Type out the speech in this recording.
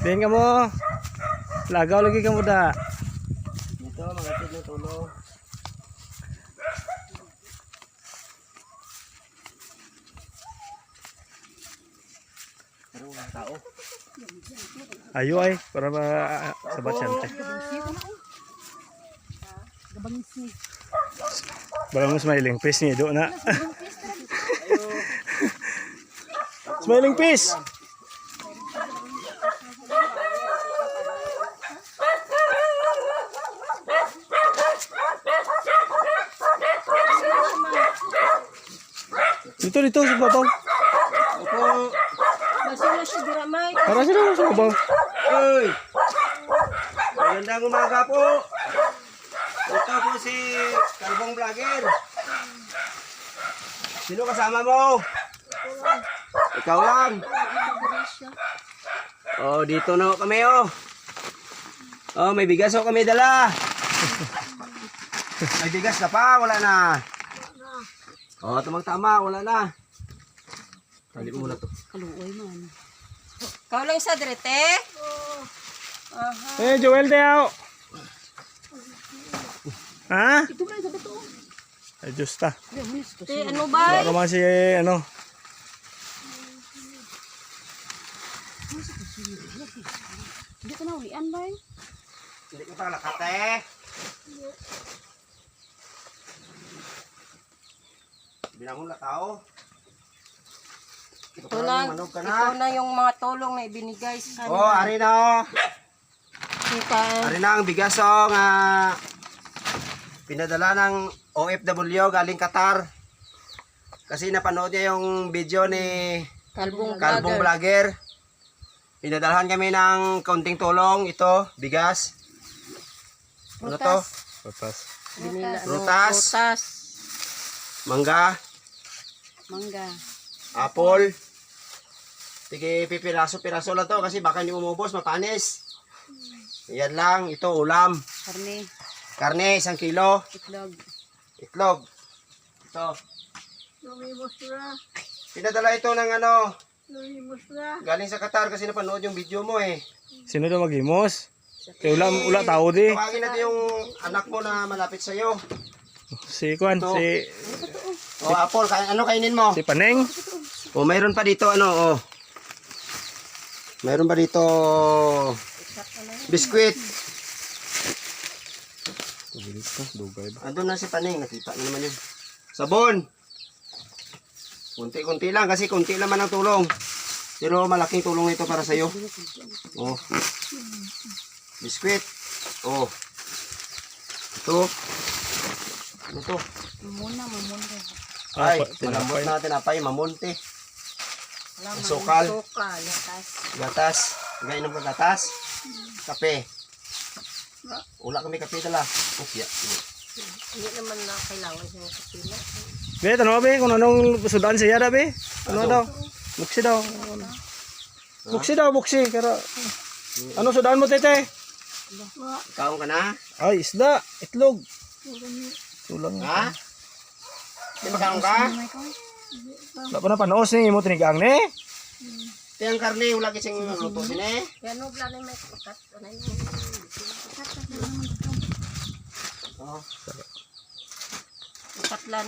Ben ka mo. Lagaw lagi ka mo da. Dito, magatid ng tulong. Pero walang tao. Ayo ay para sabat siyempre. Balang smiling face ni do na. Smiling face. Dito sa babaw. Opo. Masila siya diramay. Para sila sa babaw. Uy! Magandang umaga po. Ito po si Kalbong Vlogger. Sino kasama mo? Ikaw lang. Oh, dito na kami oh. Oh, may bigas oh kami dala. May bigas na pa, wala na. Oh, tamang-tama, wala na. Tali mo muna to. Kaluoy man. Kau lang sa direte? Eh, Joel tayo. Ha? Ito ba sa beto? Ay, Diyos ta. Ano ba? Baka man si, ano. Hindi ko na ulian ba? Hindi ko pala kate. Binangon na tao. Ito na yung mga tulong na ibinigay sa Oh, ari na oh. kanila. Ari na ang bigas oh nga pinadala ng OFW galing Qatar. Kasi napanood niya yung video ni Kalbong Vlogger. Pinadalhan kami ng kaunting tulong. Ito, bigas. Ano to? Patas. Prutas. Mangga. Apple. Tige pipiraso-piraso lang to kasi baka hindi umubos, mapanis. Yan lang, ito ulam. Karne, 1 kilo. Itlog. Ito. Pinadala ito ng ano, galing sa Qatar kasi napanood yung video mo eh. Sino daw maghimos? Eh, ula tao di. Tawagin natin yung anak mo na malapit sa'yo. Si Kwan, Ito. si O, Apple, ano kainin mo? Paneng. O, mayroon pa dito, ano, o. Mayroon pa dito, biskwit. Dugay ba? Andun na si Paneng, nakita na naman yun. Sabon. Kunti-kunti lang, kasi kunti lang man ang tulong. Pero malaking tulong ito para sa'yo. O. Biskwit. O. Ito. Ano to? Mamuna. Ay, malambot na tinapay, mamunti. Sukal. Gatas. Gainom ka gatas. Kape. Wala kami kape dala. Upya. Hindi naman na kailangan siya ng kapila. Be, tanong be, kung anong sudan siya da be? Ano daw? Buksi daw. Buksi. Kaya, ano sudan mo, tete? Kaon ka na? Ay, isda, itlog. Tulang. Ha? Di ba kaon ka? Wala pa na panos ni mo tinigang ni. Tiyang karne, wala kising luto din eh. Yan mo blano may kukat. Ano yung Oh. kukat lang.